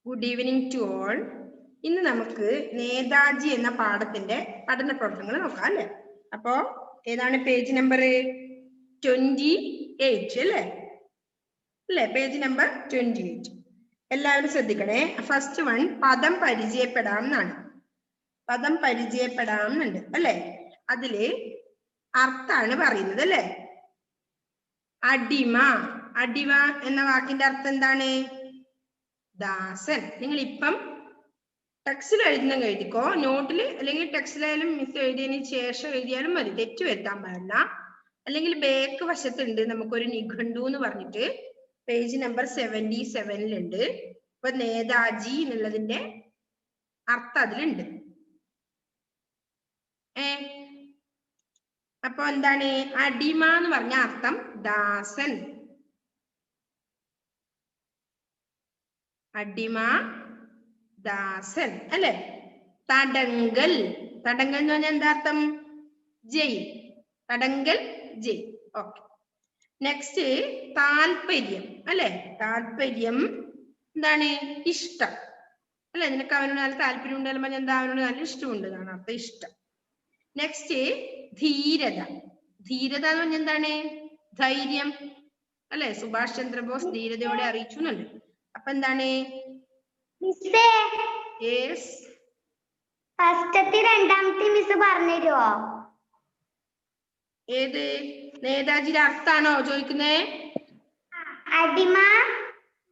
Good evening to all. ഇന്ന് നമുക്ക് നേതാജി എന്ന പാഠത്തിന്റെ പഠന പ്രവർത്തനങ്ങൾ നോക്കാം അല്ലെ. അപ്പോ ഏതാണ് പേജ് നമ്പർ 28 അല്ലേ പേജ് നമ്പർ 28. എല്ലാവരും ശ്രദ്ധിക്കണേ. ഫസ്റ്റ് വൺ പദം പരിചയപ്പെടാം എന്നാണ്. പദം പരിചയപ്പെടാം എന്നുണ്ട് അല്ലെ. അതില് അർത്ഥാണ് പറയുന്നത് അല്ലെ. അടിമ. അടിമ എന്ന വാക്കിന്റെ അർത്ഥം എന്താണ്? ദാസൻ. നിങ്ങൾ ഇപ്പം ടെക്സ്റ്റിൽ എഴുതുന്ന എഴുതിക്കോ, നോട്ടിൽ അല്ലെങ്കിൽ ടെക്സ്റ്റിലായാലും മിസ് എഴുതിയതിന് ശേഷം എഴുതിയാലും മതി, തെറ്റ് വരുത്താൻ പാടില്ല. അല്ലെങ്കിൽ ബാക്ക് വശത്തുണ്ട് നമുക്കൊരു നിഘണ്ടു എന്ന് പറഞ്ഞിട്ട് പേജ് നമ്പർ 77 ഇപ്പൊ നേതാജി എന്നുള്ളതിന്റെ അർത്ഥം അതിലുണ്ട്. അപ്പൊ എന്താണ് അടിമ എന്ന് പറഞ്ഞ അർത്ഥം ദാസൻ. അടിമ ദാസൻ അല്ലെ. തടങ്കൽ. തടങ്കൽ എന്ന് പറഞ്ഞാൽ എന്താ അർത്ഥം? ജയിൽ. തടങ്കൽ ജയിൽ. ഓക്കെ. നെക്സ്റ്റ് താല്പര്യം അല്ലെ. താല്പര്യം എന്താണ്? ഇഷ്ടം അല്ലെ. നിനക്ക് അവനോട് നല്ല താല്പര്യം ഉണ്ടായാലും പറഞ്ഞാൽ എന്താ? അവനോട് നല്ല ഇഷ്ടമുണ്ട് എന്നാണ് അർത്ഥം, ഇഷ്ടം. നെക്സ്റ്റ് ധീരത. ധീരത എന്ന് പറഞ്ഞാൽ എന്താണ്? ധൈര്യം അല്ലെ. സുഭാഷ് ചന്ദ്രബോസ് ധീരതയോടെ അറിയിച്ചു എന്നുണ്ട്. അപ്പൊ എന്താണ്? രണ്ടാമത്തെ മിസ് പറഞ്ഞുതരുമോ? ഏത് നേതാജിയുടെ അർത്ഥാണോ ചോദിക്കുന്നേ? അടിമ.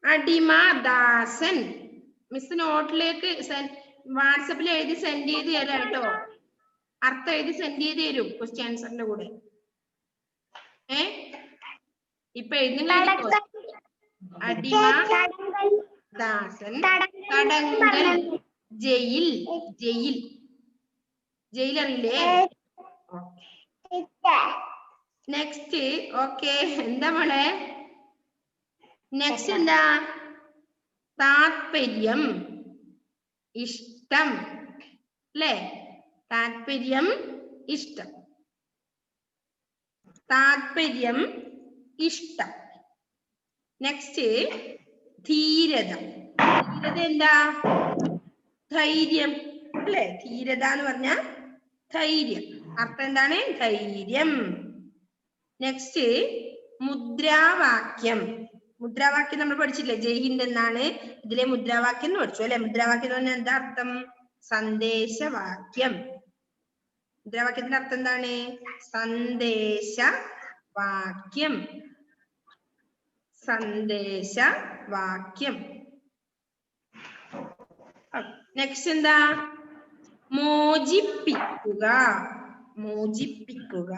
അടിമ ദാസൻ. മിസ് നോട്ടിലേക്ക് വാട്സപ്പിൽ എഴുതി സെൻഡ് ചെയ്ത് തരാം കേട്ടോ. അർത്ഥം എഴുതി സെൻഡ് ചെയ്ത് തരും ക്വസ്റ്റ്യൻ ആൻസറിന്റെ കൂടെ. ഇപ്പൊ എഴുതുന്ന അടിമ ദാസൻ തടങ്കൽ ജയിൽ. ജയിൽ. ജയിൽ അറിയില്ലേ? Next okay. എന്താ മോളെ നെക്സ്റ്റ്? എന്താ? താത്പര്യം, ഇഷ്ടം അല്ലേ. താത്പര്യം, ഇഷ്ടം. താത്പര്യം, ഇഷ്ടം. നെക്സ്റ്റ് ധീരത. ധീരത എന്താ? ധൈര്യം അല്ലെ. ധീരത എന്ന് പറഞ്ഞ ധൈര്യം. അർത്ഥം എന്താണ്? ധൈര്യം. നെക്സ്റ്റ് മുദ്രാവാക്യം. മുദ്രാവാക്യം നമ്മൾ പഠിച്ചില്ലേ? ജയ് ഹിന്ദ് എന്നാണ് ഇതിലെ മുദ്രാവാക്യം എന്ന് പഠിച്ചു അല്ലെ. മുദ്രാവാക്യം എന്ന് പറഞ്ഞാൽ എന്താ അർത്ഥം? സന്ദേശവാക്യം. മുദ്രാവാക്യത്തിന്റെ അർത്ഥം എന്താണ്? സന്ദേശവാക്യം. സന്ദേശവാക്യം. നെക്സ്റ്റ് എന്താ? മോചിപ്പിക്കുക. മോചിപ്പിക്കുക.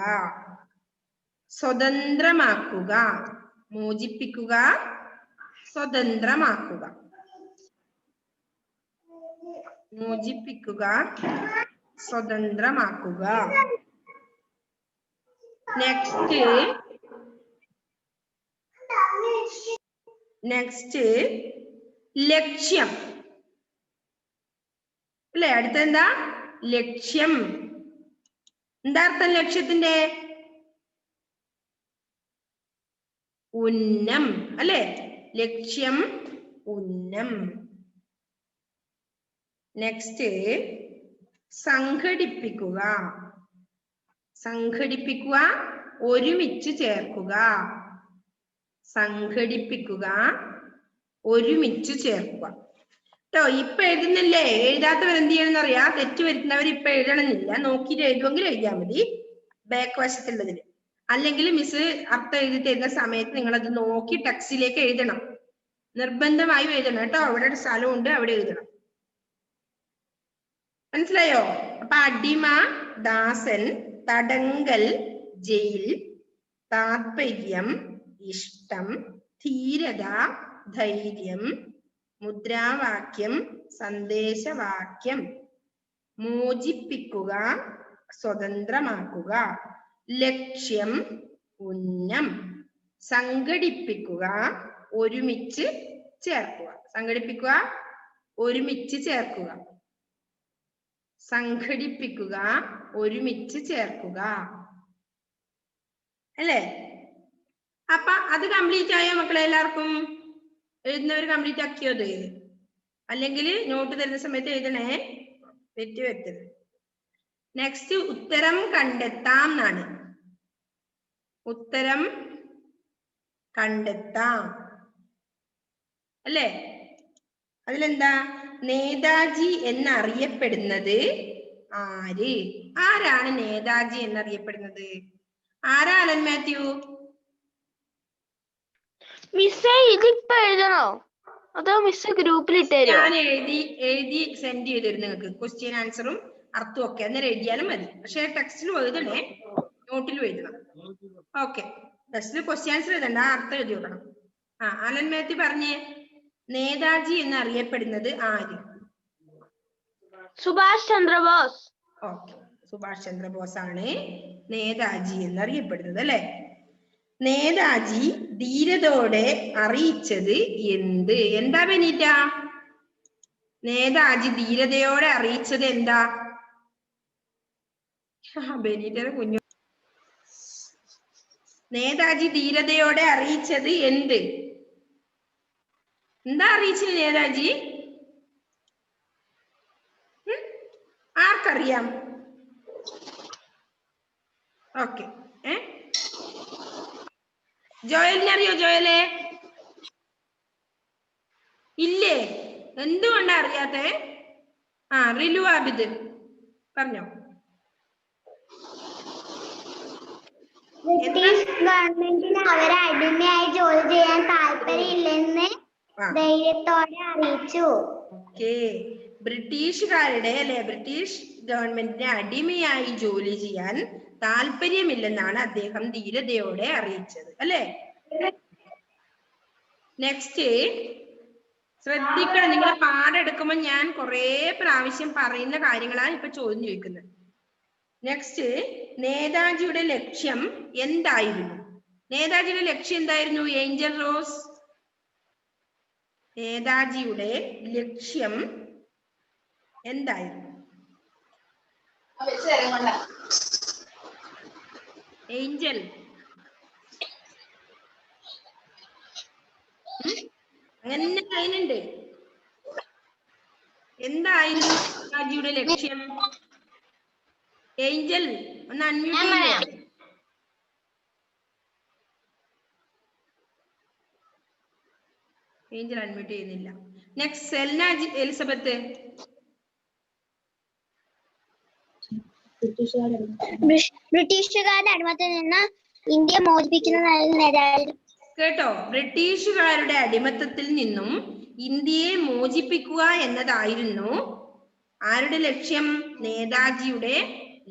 സ്വതന്ത്രമാക്കുക. മോചിപ്പിക്കുക, സ്വതന്ത്രമാക്കുക. മോചിപ്പിക്കുക, സ്വതന്ത്രമാക്കുക. നെക്സ്റ്റ് ലക്ഷ്യം അല്ലെ. അടുത്തെന്താ? ലക്ഷ്യം. എന്താ അർത്ഥം ലക്ഷ്യത്തിന്റെ? ഉന്നം അല്ലെ. ലക്ഷ്യം, ഉന്നം. നെക്സ്റ്റ് സംഘടിപ്പിക്കുക. സംഘടിപ്പിക്കുക, ഒരുമിച്ച് ചേർക്കുക. സംഘടിപ്പിക്കുക, ഒരുമിച്ച് ചേർക്കുക കേട്ടോ. ഇപ്പൊ എഴുതുന്നില്ലേ? എഴുതാത്തവർ എന്ത് ചെയ്യണമെന്ന് അറിയാം. തെറ്റ് വരുത്തുന്നവർ ഇപ്പൊ എഴുതണമെന്നില്ല, നോക്കിയിട്ട് എഴുതുമെങ്കിൽ എഴുതിയാൽ മതി ബാക്ക് വശത്തുള്ളതിന്. അല്ലെങ്കിൽ മിസ് അർത്ഥം എഴുതി തരുന്ന സമയത്ത് നിങ്ങൾ അത് നോക്കി ടെക്സ്റ്റിലേക്ക് എഴുതണം. നിർബന്ധമായും എഴുതണം കേട്ടോ. അവിടെ ഒരു സ്ഥലമുണ്ട്, അവിടെ എഴുതണം. മനസ്സിലായോ? അപ്പൊ അടിമ ദാസൻ, തടങ്കൽ ജയിൽ, താത്പര്യം, ഇഷ്ടം, ധീരത, ധൈര്യം, മുദ്രാവാക്യം, സന്ദേശവാക്യം, മോചിപ്പിക്കുക, സ്വതന്ത്രമാക്കുക, ലക്ഷ്യം, ഉന്നം, സംഘടിപ്പിക്കുക, ഒരുമിച്ച് ചേർക്കുക. സംഘടിപ്പിക്കുക, ഒരുമിച്ച് ചേർക്കുക. സംഘടിപ്പിക്കുക, ഒരുമിച്ച് ചേർക്കുക അല്ലേ. അപ്പൊ അത് കംപ്ലീറ്റ് ആയോ മക്കളെ? എല്ലാവർക്കും എഴുതുന്നവർ കംപ്ലീറ്റ് ആക്കിയോ? അത് അല്ലെങ്കിൽ നോട്ട് തരുന്ന സമയത്ത് എഴുതണേ, തെറ്റ് വരുത്തരുത്. നെക്സ്റ്റ് ഉത്തരം കണ്ടെത്താം എന്നാണ്. ഉത്തരം കണ്ടെത്താം അല്ലേ? അതിലെന്താ? നേതാജി എന്നറിയപ്പെടുന്നത് ആര്? ആരാണ് നേതാജി എന്നറിയപ്പെടുന്നത്? ആരാ അലൻ മാത്യു? മിസ്സേ ഇതിപ്പോ എഴുതണോ അതോ മിസ് ഗ്രൂപ്പിൽ ഇട്ടുതരുമോ? ഞാൻ എഴുതി സെൻഡ് ചെയ്ത് തരും നിങ്ങൾക്ക്, ക്വസ്റ്റ്യൻ ആൻസറും അർത്ഥവും ഒക്കെ. അന്നേരം എഴുതിയാലും മതി. പക്ഷെ ടെക്സ്റ്റിൽ എഴുതണേ, നോട്ടിലും എഴുതണം. ഓക്കെ, ടെക്സ്റ്റിൽ ക്വസ്റ്റ്യൻ ആൻസർ എഴുതണ്ട, അർത്ഥം എഴുതി വെക്കണം. അലൻ മാത്യു പറഞ്ഞേ, നേതാജി എന്നറിയപ്പെടുന്നത് ആര്? സുഭാഷ് ചന്ദ്രബോസ്. ഓക്കെ, സുഭാഷ് ചന്ദ്രബോസ് ആണ് നേതാജി എന്നറിയപ്പെടുന്നത് അല്ലെ? നേതാജി ധീരതയോടെ അറിയിച്ചത് എന്ത്? എന്താ ബെനീറ്റ? നേതാജി ധീരതയോടെ അറിയിച്ചത് എന്താ? ബെനീറ്റയുടെ കുഞ്ഞു. നേതാജി ധീരതയോടെ അറിയിച്ചത് എന്ത്? എന്താ അറിയിച്ചത് നേതാജി? ആർക്കറിയാം? ഓക്കെ, ജോയലിനെ അറിയോ? ജോയലെ ഇല്ലേ? എന്തുകൊണ്ടാ അറിയാത്തെ? റിലു ആബിദ് പറഞ്ഞോ. ബ്രിട്ടീഷ് ഗവൺമെന്റിന് അവരെ അടിമയായി ജോലി ചെയ്യാൻ താല്പര്യമില്ലെന്ന് ധൈര്യത്തോടെ അറിയിച്ചു. ഓക്കെ, ബ്രിട്ടീഷുകാരുടെ അല്ലെ, ബ്രിട്ടീഷ് ഗവൺമെന്റിനെ അടിമയായി ജോലി ചെയ്യാൻ താല്പര്യമില്ലെന്നാണ് അദ്ദേഹം ധീരതയോടെ അറിയിച്ചത് അല്ലെ? നെക്സ്റ്റ് ശ്രദ്ധിക്കണം, നിങ്ങൾ പാഠം എടുക്കുമ്പോൾ ഞാൻ കുറെ പ്രാവശ്യം പറയുന്ന കാര്യങ്ങളാണ് ഇപ്പൊ ചോദ്യം ചോദിക്കുന്നത്. നെക്സ്റ്റ്, നേതാജിയുടെ ലക്ഷ്യം എന്തായിരുന്നു? നേതാജിയുടെ ലക്ഷ്യം എന്തായിരുന്നു? ഏഞ്ചൽ റോസ്, നേതാജിയുടെ ലക്ഷ്യം എന്തായിരുന്നു? ഏഞ്ചൽ അങ്ങനെ അതിനുണ്ട്. എന്തായിരുന്നു നേതാജിയുടെ ലക്ഷ്യം? ഏഞ്ചൽ ഒന്ന് അൺമ്യൂട്ട് ചെയ്യാം. ഏഞ്ചൽ അൺമ്യൂട്ട് ചെയ്യുന്നില്ല. Next Selna Elizabeth. ബ്രിട്ടീഷുകാരുടെ അടിമത്തിൽ നിന്ന് ഇന്ത്യ മോചിപ്പിക്കുന്ന. കേട്ടോ, ബ്രിട്ടീഷുകാരുടെ അടിമത്തത്തിൽ നിന്നും ഇന്ത്യയെ മോചിപ്പിക്കുക എന്നതായിരുന്നു ആരുടെ ലക്ഷ്യം? നേതാജിയുടെ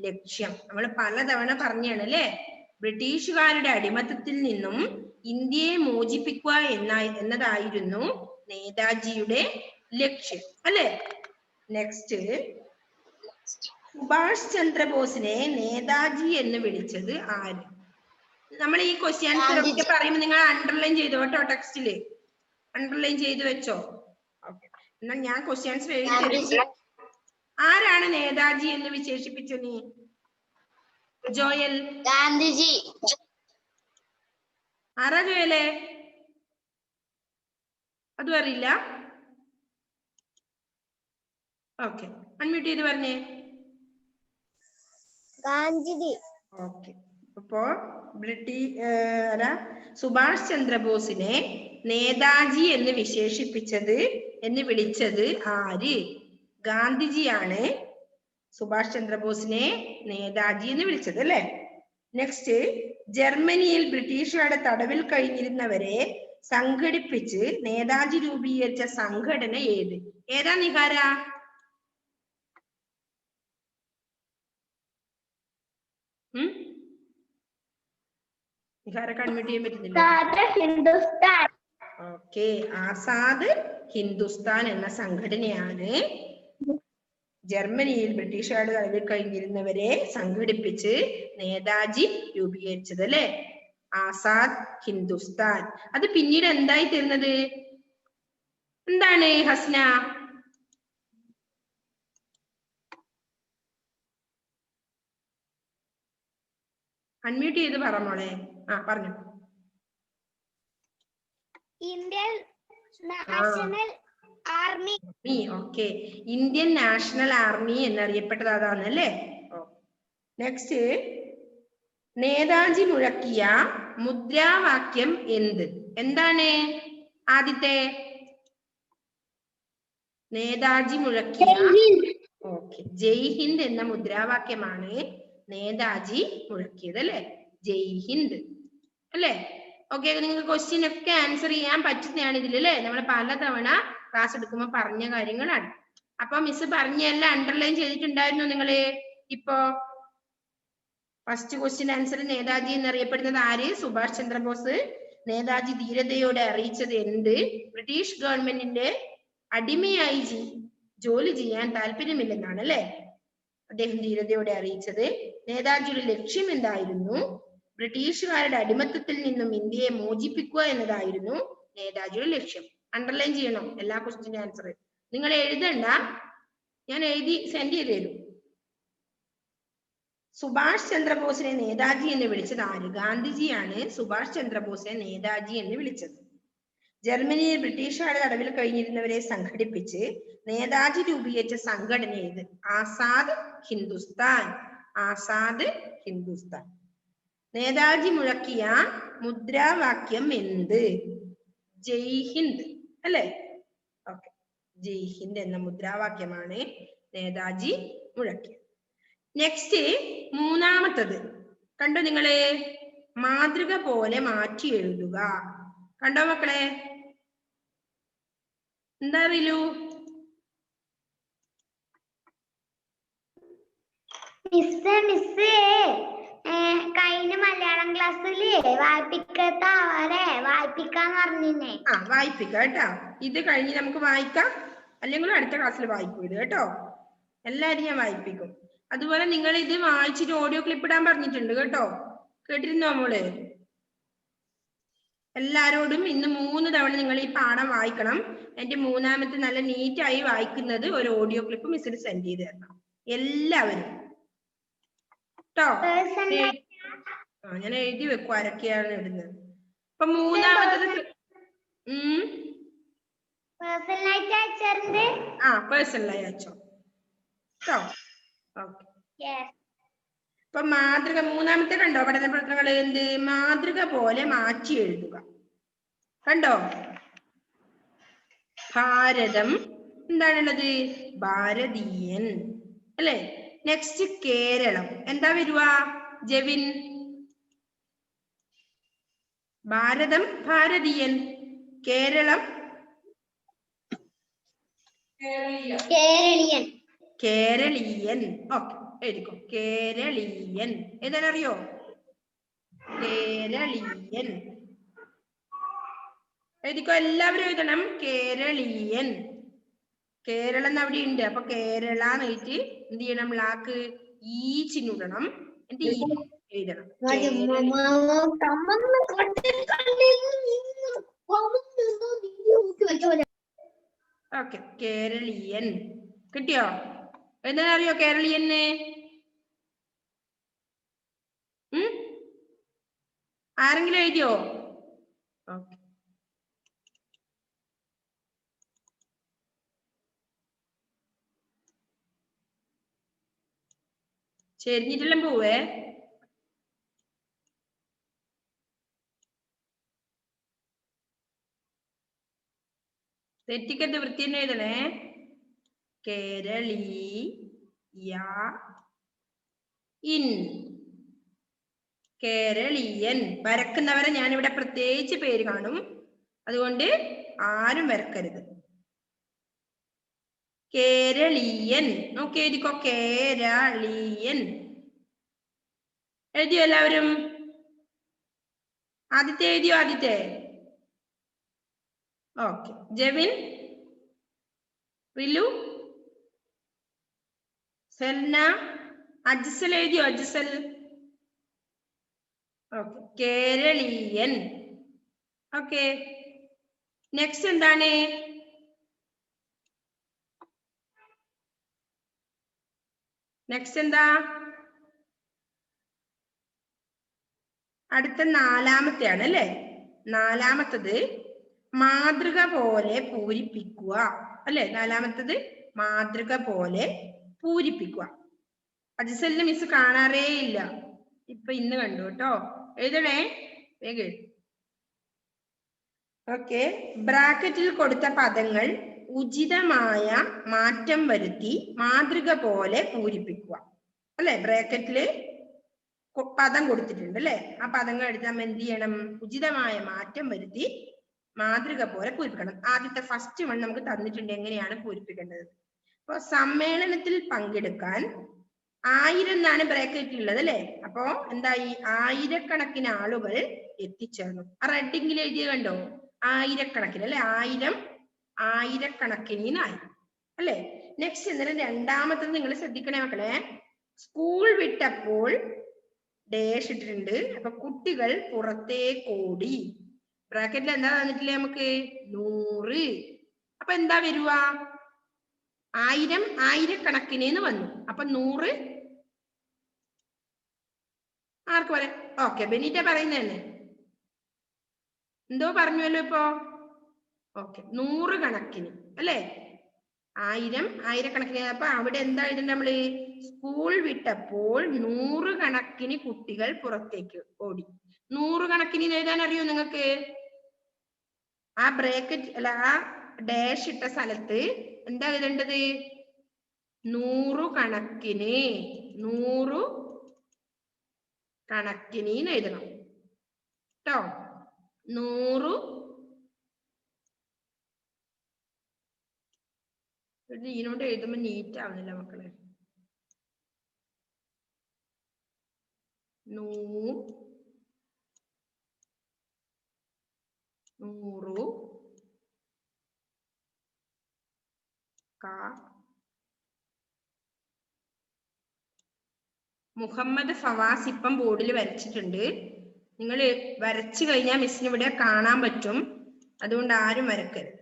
ലക്ഷ്യം. നമ്മൾ പലതവണ പറഞ്ഞാണ് അല്ലെ, ബ്രിട്ടീഷുകാരുടെ അടിമത്തത്തിൽ നിന്നും ഇന്ത്യയെ മോചിപ്പിക്കുക എന്നതായിരുന്നു നേതാജിയുടെ ലക്ഷ്യം അല്ലെ? നെക്സ്റ്റ്, സുഭാഷ് ചന്ദ്രബോസിനെ നേതാജി എന്ന് വിളിച്ചത് ആര്? നമ്മൾ ഈ ക്വസ്റ്റ്യൻ ആൻസർ ഒക്കെ പറയുമ്പോൾ നിങ്ങൾ അണ്ടർലൈൻ ചെയ്തോ കേട്ടോ, ടെക്സ്റ്റില് അണ്ടർലൈൻ ചെയ്ത് വെച്ചോ. എന്നാൽ ഞാൻ ക്വസ്റ്റ്യൻ ആൻസർ എഴുതി. ആരാണ് നേതാജി എന്ന് വിശേഷിപ്പിച്ചു നീ? ജോയൽ. ഗാന്ധിജി. ആരാ ജോയലെ? അതും അറിയില്ല? ഓക്കെ, അൺമ്യൂട്ട് ചെയ്ത് പറഞ്ഞേ. ഗാന്ധിജി. ഓക്കെ, അപ്പോ സുഭാഷ് ചന്ദ്രബോസിനെ നേതാജി എന്ന് വിളിച്ചത് ആര്? ഗാന്ധിജിയാണ് സുഭാഷ് ചന്ദ്രബോസിനെ നേതാജി എന്ന് വിളിച്ചത് അല്ലെ? നെക്സ്റ്റ്, ജർമ്മനിയിൽ ബ്രിട്ടീഷുകാരുടെ തടവിൽ കഴിഞ്ഞിരുന്നവരെ സംഘടിപ്പിച്ച് നേതാജി രൂപീകരിച്ച സംഘടന ഏത്? ഏതാ നിഹാര? നിഹാരക്ക് അഡ്മിറ്റ് ചെയ്യാൻ പറ്റുന്നില്ല. ഓക്കെ, ആസാദ് ഹിന്ദുസ്ഥാൻ എന്ന സംഘടനയാണ് ജർമ്മനിയിൽ ബ്രിട്ടീഷുകാരുടെ തടവിൽ കഴിഞ്ഞിരുന്നവരെ സംഘടിപ്പിച്ച് നേതാജി രൂപീകരിച്ചത് അല്ലെ? ആസാദ് ഹിന്ദുസ്ഥാൻ. അത് പിന്നീട് എന്തായി തീർന്നത്? എന്താണ് ഹസ്ന? അൺമ്യൂട്ട് ചെയ്ത് പറ മോളെ. പറഞ്ഞു. Indian national army army. Okay, Indian national army എന്നറിയപ്പെട്ടത് അതാണ് അല്ലേ. നെക്സ്റ്റ്, നേതാജി മുഴക്കിയ മുദ്രാവാക്യം എന്ത്? എന്താണ് ആദ്യത്തെ? നേതാജി മുഴക്കിയ ഓക്കെ, ജയ് ഹിന്ദ് എന്ന മുദ്രാവാക്യമാണ് നേതാജി മുഴക്കിയത് അല്ലെ. ജയ് ഹിന്ദ് അല്ലെ. ഓക്കെ, നിങ്ങൾക്ക് ക്വസ്റ്റ്യൻ ഒക്കെ ആൻസർ ചെയ്യാൻ പറ്റുന്നതാണ് ഇതിൽ അല്ലെ. നമ്മൾ പലതവണ ക്ലാസ് എടുക്കുമ്പോൾ പറഞ്ഞ കാര്യങ്ങളാണ്. അപ്പൊ മിസ് പറഞ്ഞെല്ലാം അണ്ടർലൈൻ ചെയ്തിട്ടുണ്ടായിരുന്നു നിങ്ങള്. ഇപ്പോ ഫസ്റ്റ് ക്വസ്റ്റ്യൻ ആൻസർ, നേതാജി എന്നറിയപ്പെടുന്നത് ആര്? സുഭാഷ് ചന്ദ്രബോസ്. നേതാജി ധീരതയോടെ അറിയിച്ചത് എന്ത്? ബ്രിട്ടീഷ് ഗവൺമെന്റിന്റെ അടിമയായി ജോലി ചെയ്യാൻ താല്പര്യമില്ലെന്നാണ് അല്ലെ അദ്ദേഹം ധീരതയോടെ അറിയിച്ചത്. നേതാജിയുടെ ലക്ഷ്യം എന്തായിരുന്നു? ബ്രിട്ടീഷുകാരുടെ അടിമത്തത്തിൽ നിന്നും ഇന്ത്യയെ മോചിപ്പിക്കുക എന്നതായിരുന്നു നേതാജിയുടെ ലക്ഷ്യം. അണ്ടർലൈൻ ചെയ്യണം എല്ലാ ക്വസ്റ്റ്യൻ ആൻസർ. നിങ്ങൾ എഴുതണ്ട, ഞാൻ എഴുതി സെൻഡ് ചെയ്ത് തരും. സുഭാഷ് ചന്ദ്രബോസിനെ നേതാജി എന്ന് വിളിച്ചത് ആര്? ഗാന്ധിജിയാണ് സുഭാഷ് ചന്ദ്രബോസിനെ നേതാജി എന്ന് വിളിച്ചത്. ജർമ്മനിയിൽ ബ്രിട്ടീഷുകാരുടെ തടവിൽ കഴിഞ്ഞിരുന്നവരെ സംഘടിപ്പിച്ച് നേതാജി രൂപീകരിച്ച സംഘടന ഏത്? ആസാദ് ഹിന്ദുസ്ഥാൻ. ആസാദ് ഹിന്ദുസ്ഥാൻ. നേതാജി മുഴക്കിയ മുദ്രാവാക്യം എന്ത്? ജയ് ഹിന്ദ് അല്ലെ. ഓക്കെ, ജയ് ഹിന്ദ് എന്ന മുദ്രാവാക്യമാണ് നേതാജി മുഴക്കിയത്. നെക്സ്റ്റ്, മൂന്നാമത്തത് കണ്ടോ നിങ്ങള്? മാതൃക പോലെ മാറ്റി എഴുതുക. കണ്ടോ മക്കളെ? എന്താ അറിയൂ? കഴിഞ്ഞ മലയാളം ക്ലാസ്സില് വായിപ്പിക്കാന്ന് പറഞ്ഞിരുന്നേ. വായിപ്പിക്കാം കേട്ടോ. ഇത് കഴിഞ്ഞ് നമുക്ക് വായിക്കാം, അല്ലെങ്കിൽ അടുത്ത ക്ലാസ്സിൽ വായിക്കും ഇത് കേട്ടോ. എല്ലാരും ഞാൻ വായിപ്പിക്കും. അതുപോലെ നിങ്ങൾ ഇത് വായിച്ചിട്ട് ഓഡിയോ ക്ലിപ്പ് ഇടാൻ പറഞ്ഞിട്ടുണ്ട് കേട്ടോ. കേട്ടിരുന്നോ മോള്? എല്ലാരോടും ഇന്ന് 3 തവണ നിങ്ങൾ ഈ പാഠം വായിക്കണം. എന്റെ മൂന്നാമത്തെ നല്ല നീറ്റായി വായിക്കുന്നത് ഒരു ഓഡിയോ ക്ലിപ്പ് മിസ്സിന് സെൻഡ് ചെയ്ത് തരണം എല്ലാവരും കേട്ടോ. ഞാൻ എഴുതി വെക്കും ആരൊക്കെയാണ് ഇടുന്നത്. അപ്പൊ മൂന്നാമത്തത് പേഴ്സണലായി അയച്ചോ കേട്ടോ. ഓക്കെ, ഇപ്പൊ മാതൃക മൂന്നാമത്തെ കണ്ടോ? പഠന പ്രവർത്തനങ്ങൾ എന്ത്? മാതൃക പോലെ മാറ്റി എഴുതുക. കണ്ടോ? ഭാരതം എന്താണുള്ളത്? ഭാരതീയൻ അല്ലെ. നെക്സ്റ്റ്, കേരളം എന്താ വരുക? ജെവിൻ. ഭാരതം ഭാരതീയൻ, കേരളം കേരളീയൻ. കേരളീയൻ. ഓക്കെ, എഴുതിക്കോ. കേരളീയൻ ഏതാണറിയോ? കേരളീയൻ എഴുതിക്കോ. എല്ലാവരും എഴുതണം കേരളീയൻ. കേരളം എന്ന് അവിടെ ഉണ്ട്. അപ്പൊ കേരള എന്നിട്ട് എന്ത് ചെയ്യണം? ലാക്ക് ഈ ചിഹ്നിടണം. എഴുതണം. ഓക്കെ, കേരളീയൻ കിട്ടിയോ? എന്താ അറിയോ കേരളീയന്? ആരെങ്കിലും എഴുതിയോ? ഓക്കെ, ചെരിഞ്ഞിട്ടെല്ലാം പോവേ. തെറ്റിക്കത്ത് വൃത്തി തന്നെ എഴുതണേ. കേരളീയൻ. വരക്കുന്നവരെ ഞാനിവിടെ പ്രത്യേകിച്ച് പേര് കാണും, അതുകൊണ്ട് ആരും വരക്കരുത്. കേരളീയൻ. നോക്കി എഴുതിക്കോ. കേരളീയൻ എഴുതിയോ എല്ലാവരും? ആദ്യത്തെ എഴുതിയോ? ആദ്യത്തെ ഓക്കെ. ജെവിൻ, റിലു, സെൽന, അജ്സൽ എഴുതിയോ? അജ്സൽ. ഓക്കെ, കേരളീയൻ. ഓക്കെ, നെക്സ്റ്റ് എന്താണ്? നെക്സ്റ്റ് എന്താ? അടുത്ത നാലാമത്തെയാണ് അല്ലേ. നാലാമത്തത് മാതൃക പോലെ പൂരിപ്പിക്കുക. അല്ലെ? നാലാമത്തത് മാതൃക പോലെ പൂരിപ്പിക്കുക. അജിസലിന് മിസ് കാണാറേ ഇല്ല, ഇപ്പൊ ഇന്ന് കണ്ടു കേട്ടോ. എഴുതണേ, വേഗം. ഓക്കെ. ബ്രാക്കറ്റിൽ കൊടുത്ത പദങ്ങൾ ഉചിതമായ മാറ്റം വരുത്തി മാതൃക പോലെ പൂരിപ്പിക്കുക. അല്ലെ? ബ്രാക്കറ്റില് പദം കൊടുത്തിട്ടുണ്ട് അല്ലെ? ആ പദങ്ങൾ എടുത്ത് നമ്മൾ എന്ത് ചെയ്യണം? ഉചിതമായ മാറ്റം വരുത്തി മാതൃക പോലെ പൂരിപ്പിക്കണം. ആദ്യത്തെ ഫസ്റ്റ് വൺ നമുക്ക് തന്നിട്ടുണ്ട് എങ്ങനെയാണ് പൂരിപ്പിക്കേണ്ടത്. അപ്പൊ സമ്മേളനത്തിൽ പങ്കെടുക്കാൻ 1000 എന്നാണ് ബ്രാക്കറ്റിൽ ഉള്ളത് അല്ലെ? അപ്പോ എന്തായി? ആയിരക്കണക്കിന് ആളുകൾ എത്തിച്ചേർന്നു. ആ റെഡിങ്ങിൽ എഴുതിയത് കണ്ടോ? ആയിരക്കണക്കിന് അല്ലെ? 1000 ആയിരക്കണക്കിനായി അല്ലെ? നെക്സ്റ്റ് എന്നാലും രണ്ടാമത്തത് നിങ്ങൾ ശ്രദ്ധിക്കണേ മക്കളെ. സ്കൂൾ വിട്ടപ്പോൾ ഡേഷ് ഇട്ടിട്ടുണ്ട്. അപ്പൊ കുട്ടികൾ പുറത്തേക്കോടി. ബ്രാക്കറ്റിൽ എന്താ തന്നിട്ടില്ലേ നമുക്ക്? 100. അപ്പൊ എന്താ വരുക? 1000 ആയിരക്കണക്കിന് വന്നു. അപ്പൊ 100 ആർക്ക് പറയാം? ഓക്കെ, ബെനീറ്റ പറയുന്നത് തന്നെ. എന്തോ പറഞ്ഞല്ലോ ഇപ്പൊ? ഓക്കെ, 100 കണക്കിന് അല്ലെ? 1000 ആയിരക്കണക്കിന്. അപ്പൊ അവിടെ എന്താ എഴുതണ്ട നമ്മള്? സ്കൂൾ വിട്ടപ്പോൾ 100 കണക്കിന് കുട്ടികൾ പുറത്തേക്ക് ഓടി. 100 കണക്കിന് എഴുതാൻ അറിയോ നിങ്ങൾക്ക്? ആ ബ്രാക്കറ്റ് അല്ല, ആ ഡാഷ് ഇട്ട സ്ഥലത്ത് എന്താ എഴുതേണ്ടത്? 100 കണക്കിന്, 100 കണക്കിന് എഴുതണം കേട്ടോ. 100 ഇതിനോട് എഴുതുമ്പോ നീറ്റ് ആവുന്നില്ല മക്കളെ. 100 മുഹമ്മദ് ഫവാസ് ഇപ്പം ബോർഡിൽ വരച്ചിട്ടുണ്ട്. നിങ്ങൾ വരച്ചു കഴിഞ്ഞാൽ മിസ്സിന് ഇവിടെ കാണാൻ പറ്റും, അതുകൊണ്ട് ആരും വരക്കരുത്.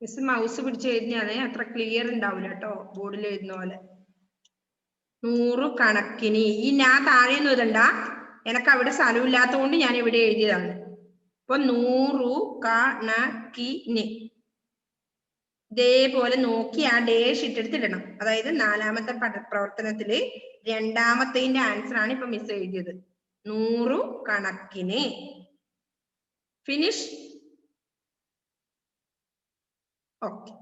മിസ് മൗസ് പിടിച്ച് എഴുതിയാണ്, അത്ര ക്ലിയർ ഉണ്ടാവില്ല കേട്ടോ ബോർഡിൽ എഴുതുന്ന പോലെ. 100 കണക്കിന്. ഈ ഞാൻ താഴെ ഒന്നും എഴുതണ്ട, എനക്ക് അവിടെ സ്ഥലമില്ലാത്തത് കൊണ്ട് ഞാൻ ഇവിടെ എഴുതിയതാണ്. അപ്പൊ 100 കണക്കിന് ഇതേപോലെ നോക്കി ആ ഡേഷ് ഇട്ടെടുത്തിടണം. അതായത് നാലാമത്തെ പ്രവർത്തനത്തില് രണ്ടാമത്തെ ആൻസർ ആണ് ഇപ്പൊ മിസ് എഴുതിയത്. 100 കണക്കിന്. ഫിനിഷ്. ഓക്കെ,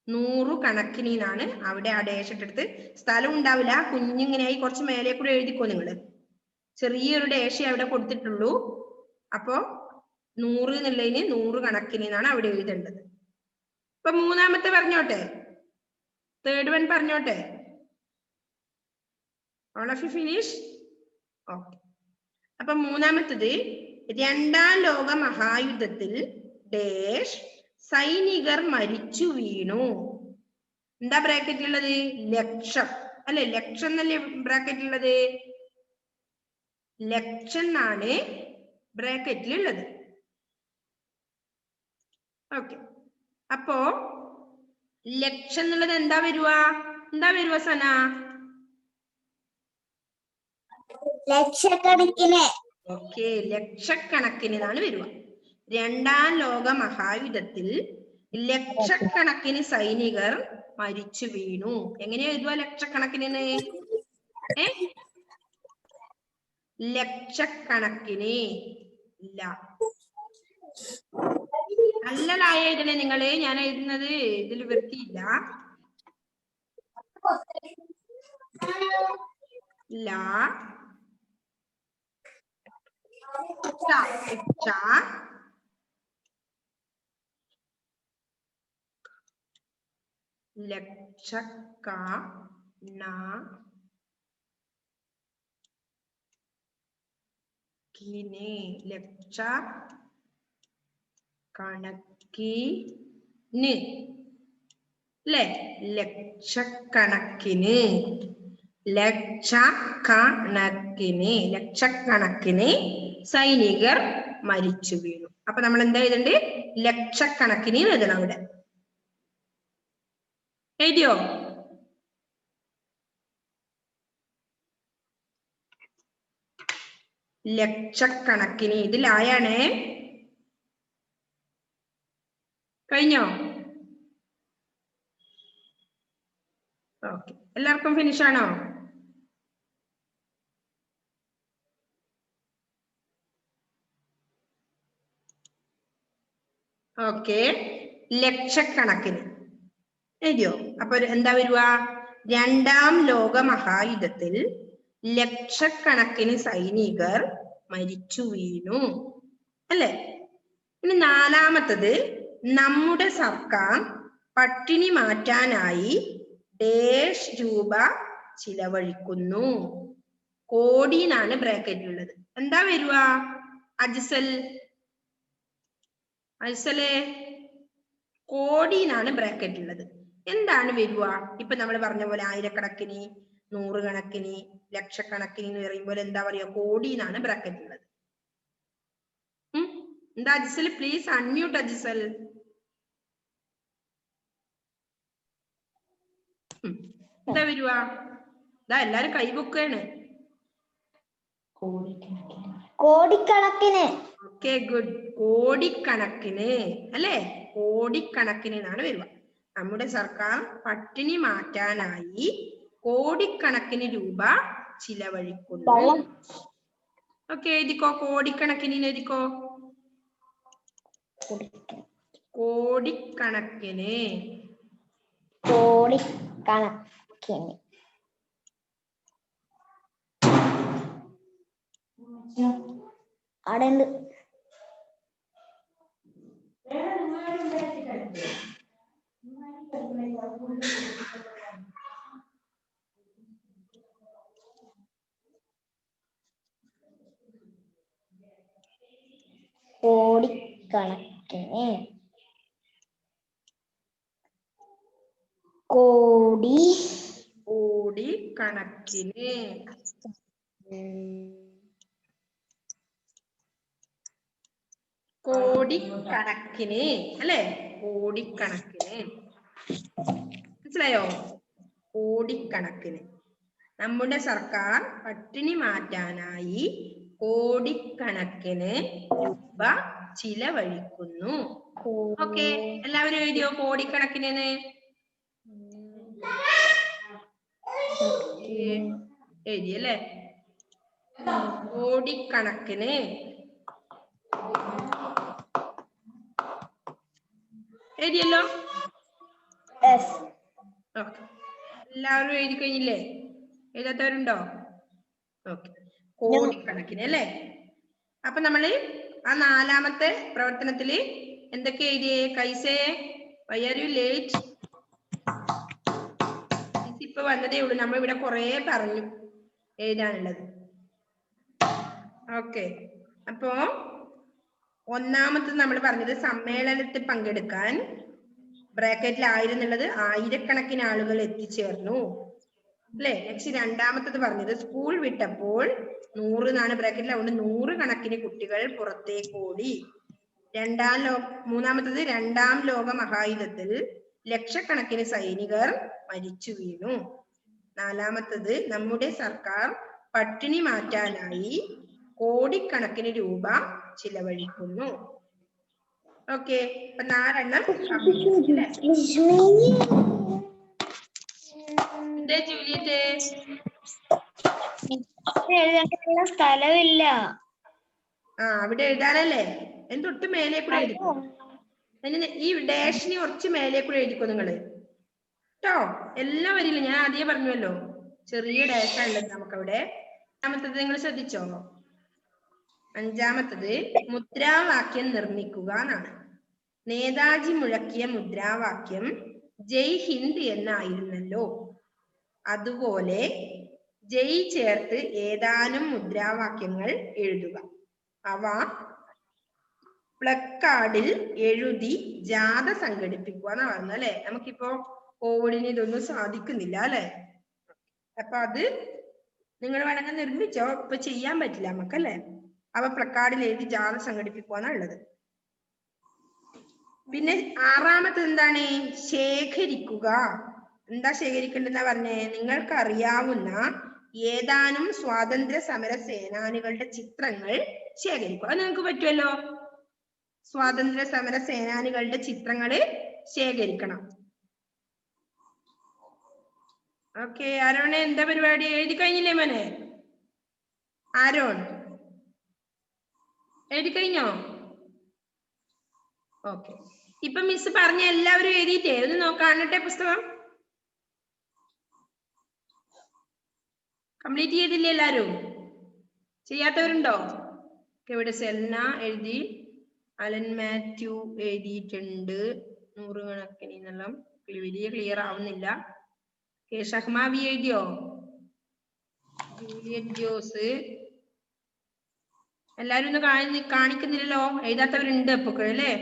100 കണക്കിനാണ് അവിടെ ആ ഡേഷ് ഇട്ടെടുത്ത്. സ്ഥലം ഉണ്ടാവില്ല, കുഞ്ഞിങ്ങനെയായി കുറച്ച് മേലെ കൂടെ എഴുതിക്കോ നിങ്ങള്. ചെറിയൊരു ഡേഷ് അവിടെ കൊടുത്തിട്ടുള്ളൂ. അപ്പോ 100 എന്നുള്ളതിന് 100 കണക്കിനാണ് അവിടെ എഴുതേണ്ടത്. ഇപ്പൊ മൂന്നാമത്തെ പറഞ്ഞോട്ടെ, തേർഡ് വൺ പറഞ്ഞോട്ടെ. All of you finish? Okay. അപ്പൊ മൂന്നാമത്തത്, 2ാം ലോക മഹായുദ്ധത്തിൽ ഡേഷ് സൈനികർ മരിച്ചു വീണു. എന്താ ബ്രാക്കറ്റിലുള്ളത്? ലക്ഷം അല്ലെ? ലക്ഷം എന്നല്ലേ ബ്രാക്കറ്റിലുള്ളത്? ലക്ഷം എന്നാണ് ബ്രാക്കറ്റിലുള്ളത്. ഓക്കെ. അപ്പോ ലക്ഷം എന്നുള്ളത് എന്താ വരുക? എന്താ വരുക സന? ലക്ഷക്കണക്കിന്. ഓക്കെ, ലക്ഷക്കണക്കിന് എന്നാണ് വരുക. 2ാം ലോക മഹായുദ്ധത്തിൽ ലക്ഷക്കണക്കിന് സൈനികർ മരിച്ചു വീണു. എങ്ങനെയാ എഴുതുക ലക്ഷക്കണക്കിന്? ലക്ഷക്കണക്കിന് ഇല്ല, നല്ലതായ എഴുതണേ നിങ്ങള്. ഞാൻ എഴുതുന്നത് ഇതിൽ വൃത്തിയില്ല. ലക്ഷക്കണക്കിന് അല്ലെ? ലക്ഷക്കണക്കിന്, ലക്ഷക്കണക്കിന്, ലക്ഷക്കണക്കിന് സൈനികർ മരിച്ചു വീണു. അപ്പൊ നമ്മൾ എന്താ എഴുതണ്ട്? ലക്ഷക്കണക്കിന് എഴുതണം അവിടെ. എഴുതിയോ? ലക്ഷക്കണക്കിന്. ഇതിലായാണേ. കഴിഞ്ഞോ? ഓക്കെ, എല്ലാവർക്കും ഫിനിഷ് ആണോ? ഓക്കെ, ലക്ഷക്കണക്കിന് എഴുതിയോ? അപ്പൊ എന്താ വരുക? രണ്ടാം ലോക മഹായുദ്ധത്തിൽ ലക്ഷക്കണക്കിന് സൈനികർ മരിച്ചു വീണു അല്ലെ? ഇനി നാലാമത്തത്, നമ്മുടെ സർക്കാർ പട്ടിണി മാറ്റാനായി ഡേഷ് രൂപ ചിലവഴിക്കുന്നു. കോടിന്നാണ് ബ്രാക്കറ്റിലുള്ളത്. എന്താ വരുക അജ്സൽ? അജ്സലേ, കോടിന്നാണ് ബ്രാക്കറ്റിലുള്ളത്. എന്താണ് വരുക? ഇപ്പൊ നമ്മൾ പറഞ്ഞ പോലെ ആയിരക്കണക്കിന്, നൂറുകണക്കിന്, ലക്ഷക്കണക്കിന് എന്ന് പറയുമ്പോൾ എന്താ പറയുക? കോടിന്നാണ് ബ്രാക്കറ്റിലുള്ളത്. എന്താ അജ്സൽ? Please unmute Ajsal. എന്താ വരുക? ഇതാ എല്ലാരും കൈവെക്കാണ്. കോടിക്കണക്കിന്. Okay, good. കോടിക്കണക്കിന് അല്ലെ? കോടിക്കണക്കിന് എന്നാണ് വരുക. നമ്മുടെ സർക്കാർ പട്ടിണി മാറ്റാനായി കോടിക്കണക്കിന് രൂപ ചിലവഴിക്കുന്നു. ഓക്കെ, എഴുതിക്കോ. കോടിക്കണക്കിന് എഴുതിക്കോ. കോടിക്കണക്കിന്. കോടിക്കണക്കിന്. അവിടെ ഉണ്ട്. കോടിക്കണക്കിന്. കോടിക്കണക്കിന്. കോടിക്കണക്കിന് അല്ലെ? കോടിക്കണക്കിന്. മനസ്സിലായോ? കോടിക്കണക്കിന്. നമ്മുടെ സർക്കാർ പട്ടിണി മാറ്റാനായി കോടിക്കണക്കിന് രൂപ ചിലവഴിക്കുന്നു. ഓക്കെ, എല്ലാവരും എഴുതിയോ കോടിക്കണക്കിന്? എഴുതിയല്ലേ? കോടിക്കണക്കിന്. എഴുതിയല്ലോ? ഓക്കെ, എല്ലാവരും എഴുതി കഴിഞ്ഞില്ലേ? എഴുതാത്തവരുണ്ടോ? ഓക്കെ, കോടിക്കണക്കിന് അല്ലേ? അപ്പൊ നമ്മള് ആ നാലാമത്തെ പ്രവർത്തനത്തില് എന്തൊക്കെ എഴുതിയേ? കൈസേ, വൈ ആർ യു ലേറ്റ്? ഇപ്പൊ വന്നതേ ഉള്ളൂ. നമ്മൾ ഇവിടെ കുറെ പറഞ്ഞു എഴുതാനുള്ളത്. ഓക്കെ, അപ്പോ ഒന്നാമത്തെ നമ്മൾ പറഞ്ഞത് സമ്മേളനത്തിൽ പങ്കെടുക്കാൻ ബ്രാക്കറ്റിലായിരുന്നുള്ളത് ആയിരക്കണക്കിന് ആളുകൾ എത്തിച്ചേർന്നു അല്ലെ? നെക്സ്റ്റ് രണ്ടാമത്തത് പറഞ്ഞത് സ്കൂൾ വിട്ടപ്പോൾ 100 എന്നാണ് ബ്രാക്കറ്റിൽ, അതുകൊണ്ട് 100 കണക്കിന് കുട്ടികൾ പുറത്തേക്ക് ഓടി. മൂന്നാമത്തത് രണ്ടാം ലോക മഹായുദ്ധത്തിൽ ലക്ഷക്കണക്കിന് സൈനികർ മരിച്ചു വീണു. നാലാമത്തത് നമ്മുടെ സർക്കാർ പട്ടിണി മാറ്റാനായി കോടിക്കണക്കിന് രൂപ ചിലവഴിക്കുന്നു. ഓക്കെ, അപ്പൊ 4 എണ്ണം. എന്തേ ജൂലിയറ്റ്? എഴുതാനുള്ള സ്ഥലമില്ല. അവിടെ എഴുതാനല്ലേ? തൊട്ട് മേലെ കൂടെ എഴുതിക്കോ. ഈ ഡാഷിന് കുറച്ച് മേലെ കൂടെ എഴുതിക്കോ നിങ്ങള് കേട്ടോ. എല്ലാം വരില്ല, ഞാൻ ആദ്യം പറഞ്ഞല്ലോ, ചെറിയ ഡാഷാ ഉള്ളത് നമുക്കവിടെ. അഞ്ചാമത്തത് നിങ്ങൾ ശ്രദ്ധിച്ചോ? അഞ്ചാമത്തത് മുദ്രാവാക്യം നിർമ്മിക്കുക എന്നാണ്. നേതാജി മുഴക്കിയ മുദ്രാവാക്യം ജയ് ഹിന്ദ് എന്നായിരുന്നല്ലോ. അതുപോലെ ജയ് ചേർത്ത് ഏതാനും മുദ്രാവാക്യങ്ങൾ എഴുതുക. അവ പ്ലക്കാർഡിൽ എഴുതി ജാഥ സംഘടിപ്പിക്കുക എന്നാ പറഞ്ഞത് അല്ലെ? നമുക്കിപ്പോ കോവിഡിന് ഇതൊന്നും സാധിക്കുന്നില്ല അല്ലെ? അപ്പൊ അത് നിങ്ങൾ വേണമെങ്കിൽ നിർമ്മിച്ചോ, ഇപ്പൊ ചെയ്യാൻ പറ്റില്ല നമുക്കല്ലേ? അവ പ്ലക്കാർഡിൽ എഴുതി ജാഥ സംഘടിപ്പിക്കുക എന്നുള്ളത്. പിന്നെ ആറാമത്തെ എന്താണ്? ശേഖരിക്കുക. എന്താ ശേഖരിക്കേണ്ടെന്നാ പറഞ്ഞേ? നിങ്ങൾക്ക് അറിയാവുന്ന ഏതാനും സ്വാതന്ത്ര്യ സമര സേനാനികളുടെ ചിത്രങ്ങൾ ശേഖരിക്കുക. അത് നിങ്ങൾക്ക് പറ്റുമല്ലോ. സ്വാതന്ത്ര്യ സമര സേനാനികളുടെ ചിത്രങ്ങൾ ശേഖരിക്കണം. ഓക്കെ, ആരോണ് എന്താ പരിപാടി? എഴുതി കഴിഞ്ഞില്ലേ മോനെ? ആരോൺ എഴുതി കഴിഞ്ഞോ? ഓക്കെ, ഇപ്പൊ മിസ് പറഞ്ഞ എല്ലാവരും എഴുതിയിട്ടേ ഒന്ന് നോക്കാണട്ടെ. പുസ്തകം കംപ്ലീറ്റ് ചെയ്തില്ലേ എല്ലാരും? ചെയ്യാത്തവരുണ്ടോ? ഇവിടെ സെൽന എഴുതി, അലൻ മാത്യു എഴുതിയിട്ടുണ്ട്. 100 കണക്കിന് എന്നെല്ലാം വലിയ ക്ലിയർ ആവുന്നില്ല. ഷഹ്മാവി എഴുതിയോ? ജൂലിയറ്റ് ജോസ് എല്ലാരും ഒന്ന് കാണിക്കുന്നില്ലല്ലോ. എഴുതാത്തവരുണ്ട് അപ്പൊ അല്ലേ?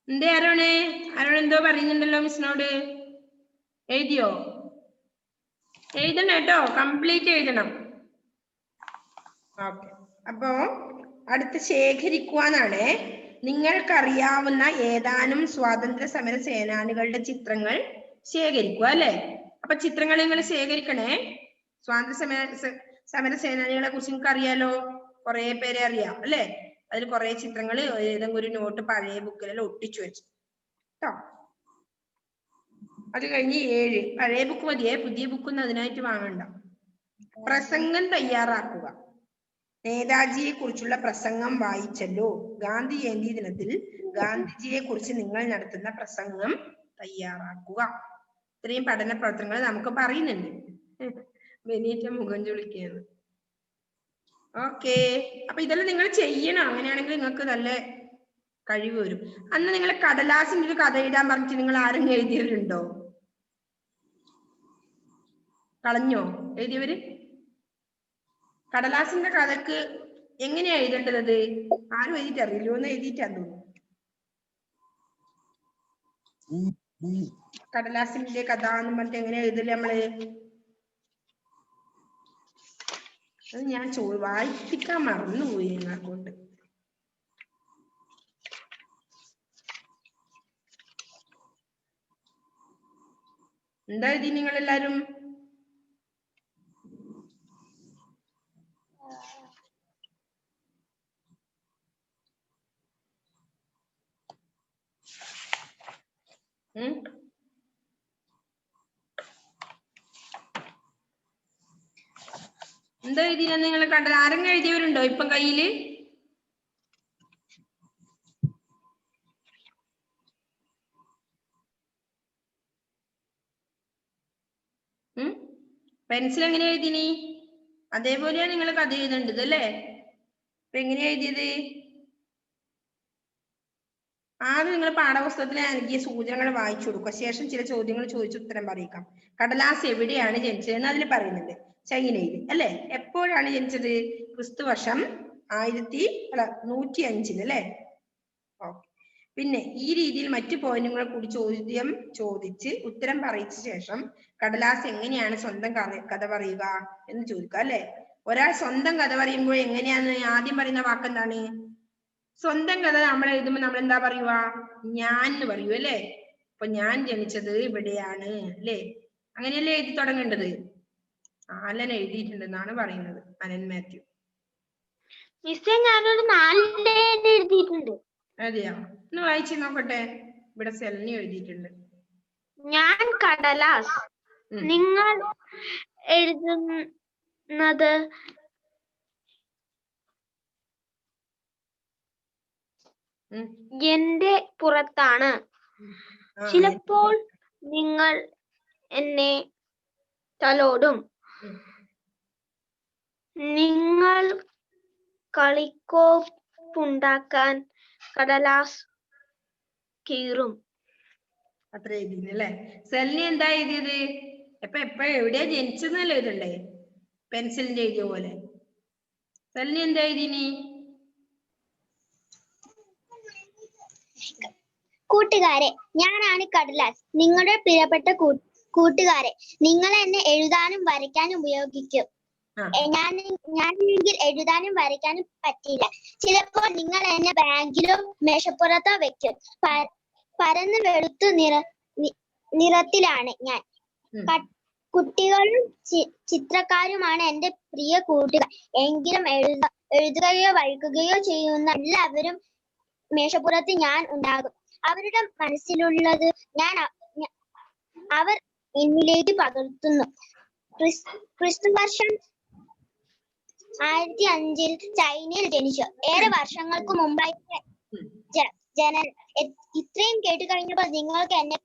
എന്തേ ആരോണേ? ആരോൺ എന്തോ പറയുന്നുണ്ടല്ലോ മിസ്സിനോട്. എഴുതിയോ? എഴുതണം കേട്ടോ, കംപ്ലീറ്റ് എഴുതണം. ഓക്കെ, അപ്പോ അടുത്ത് ശേഖരിക്കുവാനാണ്. നിങ്ങൾക്കറിയാവുന്ന ഏതാനും സ്വാതന്ത്ര്യ സമര സേനാനികളുടെ ചിത്രങ്ങൾ ശേഖരിക്കുക അല്ലെ? അപ്പൊ ചിത്രങ്ങൾ നിങ്ങൾ ശേഖരിക്കണേ. സ്വാതന്ത്ര്യ സമര സേനാനികളെ കുറിച്ച് നിങ്ങൾക്ക് അറിയാലോ, കുറെ പേരെ അറിയാം അല്ലെ? അതിൽ കുറെ ചിത്രങ്ങൾ ഏതെങ്കിലും ഒരു നോട്ട് പഴയ ബുക്കിലെല്ലാം ഒട്ടിച്ചു വെച്ചു കേട്ടോ. അത് കഴിഞ്ഞ് 7 പഴയ ബുക്ക് മതിയേ, പുതിയ ബുക്കൊന്നും അതിനായിട്ട് വാങ്ങണ്ട. പ്രസംഗം തയ്യാറാക്കുക. നേതാജിയെ കുറിച്ചുള്ള പ്രസംഗം വായിച്ചല്ലോ. ഗാന്ധി ജയന്തി ദിനത്തിൽ ഗാന്ധിജിയെ കുറിച്ച് നിങ്ങൾ നടത്തുന്ന പ്രസംഗം തയ്യാറാക്കുക. ഇത്രയും പഠന പ്രവർത്തനങ്ങൾ നമുക്ക് പറയുന്നുണ്ട്. ബെനീറ്റ മുഖം ചുളിക്കുകയാണ്. ഓക്കെ, അപ്പൊ ഇതെല്ലാം നിങ്ങൾ ചെയ്യണം. അങ്ങനെയാണെങ്കിൽ നിങ്ങൾക്ക് നല്ല കഴിവ് വരും. അന്ന് നിങ്ങൾ കടലാസിന്റെ ഒരു കഥ എഴുതാൻ പറഞ്ഞിട്ട് നിങ്ങൾ ആരെങ്കിലും എഴുതിയവരുണ്ടോ? കളഞ്ഞോ എഴുതിയവര്? കടലാസിന്റെ കഥക്ക് എങ്ങനെയാ എഴുതേണ്ടത്? ആരും എഴുതിയിട്ട് അറിയില്ലോ, ഒന്ന് എഴുതിയിട്ടാന്ന് തോന്നുന്നു. കടലാസിന്റെ കഥ എന്ന് പറഞ്ഞിട്ട് എങ്ങനെയാ എഴുതല് നമ്മള്? അത് ഞാൻ വായിപ്പിക്കാൻ മറന്നുപോയി എന്നെ കൊണ്ട്. എന്താ എഴുതി നിങ്ങളെല്ലാരും? എന്താ എഴുതിയ നിങ്ങൾ കണ്ടത്? ആരെങ്കിലും എഴുതിയവരുണ്ടോ ഇപ്പം കയ്യില്? പെൻസിൽ എങ്ങനെയാ എഴുതിനി? അതേപോലെയാണ് നിങ്ങൾ കഥ എഴുതേണ്ടത് അല്ലേ? അപ്പൊ എങ്ങനെയാ എഴുതിയത്? ആദ്യം നിങ്ങൾ പാഠപുസ്തകത്തിൽ നൽകിയ സൂചനകൾ വായിച്ചു കൊടുക്കുക. ശേഷം ചില ചോദ്യങ്ങൾ ചോദിച്ച് ഉത്തരം പറയിക്കാം. കടലാസ് എവിടെയാണ് ജനിച്ചതെന്ന് അതിൽ പറയുന്നുണ്ട്. ചൈനയിൽ അല്ലെ? എപ്പോഴാണ് ജനിച്ചത്? ക്രിസ്തുവർഷം 105 അല്ലെ? ഓക്കെ, പിന്നെ ഈ രീതിയിൽ മറ്റു പോയിന്റുകൾ കൂടി ചോദ്യം ചോദിച്ച് ഉത്തരം പറയിച്ച ശേഷം കടലാസ് എങ്ങനെയാണ് സ്വന്തം കഥ പറയുക എന്ന് ചോദിക്കുക അല്ലെ? ഒരാൾ സ്വന്തം കഥ പറയുമ്പോൾ എങ്ങനെയാന്ന് ആദ്യം പറയുന്ന വാക്കെന്താണ്? സ്വന്തം കഥ നമ്മൾ എഴുതുമ്പോൾ നമ്മൾ എന്താ പറയുക? ഞാൻ എന്ന് പറയൂ അല്ലേ? അപ്പൊ ഞാൻ ജനിച്ചത് ഇവിടെയാണ് അല്ലേ? അങ്ങനെയല്ലേ എഴുതി തുടങ്ങേണ്ടത്? അലൻ എഴുതിയിട്ടുണ്ടെന്നാണ് പറയുന്നത്, അലൻ മാത്യു. ഞാനൊരു 4 എഴുതിയിട്ടുണ്ട്. അതെയോ? ഒന്ന് വായിച്ചു നോക്കട്ടെ. ഇവിടെ സെൽനി എഴുതിയിട്ടുണ്ട്. ഞാൻ കടലാസ്, നിങ്ങൾ എഴുതുന്നത് എന്റെ പുറത്താണ്. ചിലപ്പോൾ നിങ്ങൾ എന്നെ തലോടും. നിങ്ങൾ കളിക്കോപ്പുണ്ടാക്കാൻ കടലാസ് കീറും. അത്ര എഴുതിയില്ലേ? സെൽനി എന്താ എഴുതിയത്? എപ്പ എവിടെയാ ജനിച്ചെന്നല്ലേ എഴുതണ്ടേ? പെൻസിലിന്റെ എഴുതിയ പോലെ. സെൽനി എന്താ എഴുതിനി? കൂട്ടുകാരെ, ഞാനാണ് കടലാസ്, നിങ്ങളുടെ പ്രിയപ്പെട്ട കൂട്ടുകാരെ. നിങ്ങൾ എന്നെ എഴുതാനും വരയ്ക്കാനും ഉപയോഗിക്കും. ഞാനെങ്കിൽ എഴുതാനും വരയ്ക്കാനും പറ്റില്ല. ചിലപ്പോൾ നിങ്ങൾ എന്നെ ബാങ്കിലോ മേശപ്പുറത്തോ വെക്കും. പരന്ന് വെളുത്ത നിറത്തിലാണ് ഞാൻ. കുട്ടികളും ചിത്രക്കാരുമാണ് എന്റെ പ്രിയ കൂട്ടുകാർ. എങ്കിലും എഴുതുകയോ വരയ്ക്കുകയോ ചെയ്യുന്ന എല്ലാവരും മേശപ്പുറത്ത് ഞാൻ ഉണ്ടാകും. അവരുടെ മനസ്സിലുള്ളത് അവർ എന്നിലേക്ക് പകർത്തുന്നു. ക്രിസ്തുവർഷം 1005 ചൈനയിൽ ജനിച്ചു. ഏറെ വർഷങ്ങൾക്ക് മുമ്പായി ജനനം. ഇത്രയും കേട്ട് കഴിഞ്ഞപ്പോൾ നിങ്ങൾക്ക് എന്നെ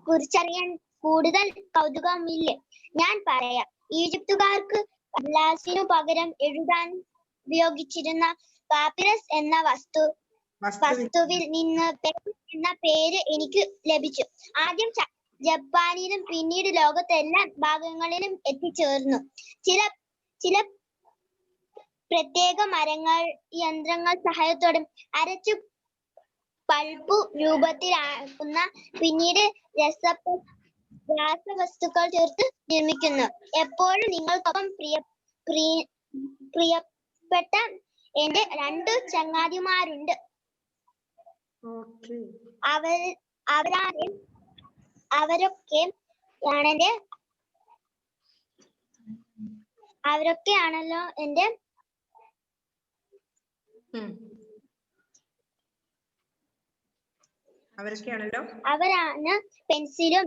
കുറിച്ചറിയാൻ കൂടുതൽ കൗതുകമില്ലേ? ഞാൻ പറയാം. ഈജിപ്തുകാർക്ക് കടലാസിനു പകരം എഴുതാൻ ഉപയോഗിച്ചിരുന്ന പാപ്പിറസ് എന്ന വസ്തുവിൽ നിന്ന് എന്ന പേര് എനിക്ക് ലഭിച്ചു. ആദ്യം ജപ്പാനിലും പിന്നീട് ലോകത്തെ എല്ലാ ഭാഗങ്ങളിലും എത്തിച്ചേർന്നു. ചില പ്രത്യേക മരങ്ങൾ യന്ത്രങ്ങൾ സഹായത്തോടെ അരച്ചു പൾപ്പ് രൂപത്തിലാക്കുന്ന, പിന്നീട് രാസവസ്തുക്കൾ ചേർത്ത് നിർമ്മിക്കുന്നു. എപ്പോഴും നിങ്ങൾക്കൊപ്പം പ്രിയപ്പെട്ട എന്റെ 2 ചങ്ങാതിമാരുണ്ട്. അവരൊക്കെയാണല്ലോ എന്റെ അവരാണ് പെൻസിലും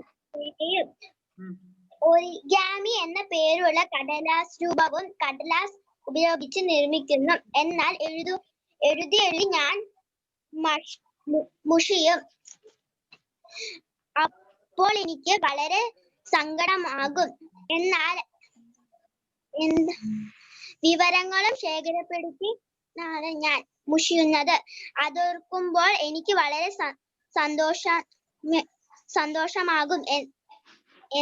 ഒറിഗാമി എന്ന പേരുള്ള കടലാസ് രൂപവും കടലാസ് ഉപയോഗിച്ച് നിർമ്മിക്കുന്നു. എന്നാൽ എഴുതി ഞാൻ മുഷിയും. അപ്പോൾ എനിക്ക് വളരെ സങ്കടമാകും. എന്നാൽ വിവരങ്ങളും ശേഖരപ്പെടുത്തി ഞാൻ മുഷിയുന്നത്. അതോർക്കുമ്പോൾ എനിക്ക് വളരെ സന്തോഷമാകും.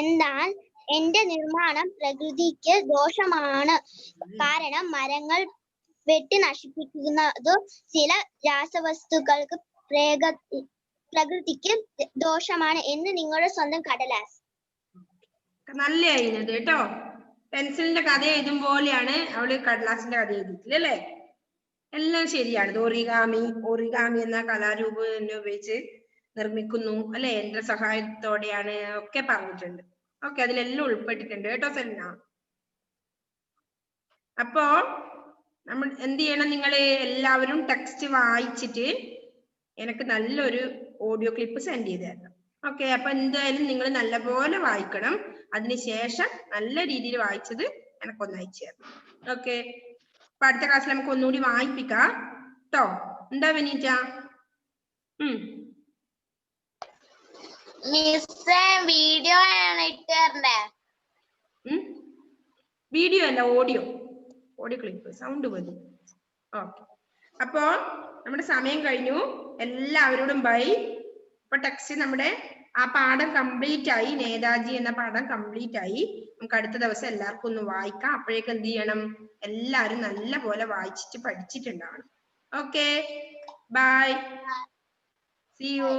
എന്നാൽ എന്റെ നിർമ്മാണം പ്രകൃതിക്ക് ദോഷമാണ്. കാരണം മരങ്ങൾ വെട്ടി നശിപ്പിക്കുന്നതു ചില രാസവസ്തുക്കൾക്ക് പ്രകൃതിക്ക് ദോഷമാണ് എന്ന് നിങ്ങളുടെ സ്വന്തം കടലാസ്. നല്ല എഴുതുന്നത് കേട്ടോ. പെൻസിലിന്റെ കഥ എഴുതും പോലെയാണ് അവള് കടലാസിന്റെ കഥ എഴുതിയിട്ടില്ല അല്ലേ? എല്ലാം ശരിയാണ്. ഓറിഗാമി എന്ന കലാരൂപം ഉപയോഗിച്ച് നിർമ്മിക്കുന്നു അല്ലെ, യന്ത്ര സഹായത്തോടെയാണ് ഒക്കെ പറഞ്ഞിട്ടുണ്ട്. ഓക്കെ, അതിലെല്ലാം ഉൾപ്പെട്ടിട്ടുണ്ട് കേട്ടോ സെലിന. അപ്പോ നമ്മൾ എന്ത് ചെയ്യണം? നിങ്ങൾ എല്ലാവരും ടെക്സ്റ്റ് വായിച്ചിട്ട് എനിക്ക് നല്ലൊരു ഓഡിയോ ക്ലിപ്പ് സെൻഡ് ചെയ്ത് തരണം. ഓക്കെ, അപ്പൊ എന്തായാലും നിങ്ങൾ നല്ലപോലെ വായിക്കണം. അതിനുശേഷം നല്ല രീതിയിൽ വായിച്ചത് എനിക്കൊന്ന് അയച്ചു തരണം. ഓക്കെ, അപ്പൊ അടുത്ത ക്ലാസ്സിൽ നമുക്ക് ഒന്നുകൂടി വായിപ്പിക്കാം കേട്ടോ. എന്താ വിനീറ്റ? വീഡിയോ അല്ല, ഓഡിയോ ക്ലിപ്പ്, സൗണ്ട് മതി. ഓക്കെ, അപ്പോ നമ്മുടെ സമയം കഴിഞ്ഞു. എല്ലാവരോടും ബൈ. ഇപ്പൊ ടെക്സ്റ്റ് നമ്മുടെ ആ പാഠം കംപ്ലീറ്റ് ആയി. നേതാജി എന്ന പാഠം കംപ്ലീറ്റ് ആയി. നമുക്ക് അടുത്ത ദിവസം എല്ലാവർക്കും ഒന്ന് വായിക്കാം. അപ്പോഴേക്കും എന്ത് ചെയ്യണം? എല്ലാവരും നല്ല പോലെ വായിച്ചിട്ട് പഠിച്ചിട്ടുണ്ടാവണം. Okay, bye, see U.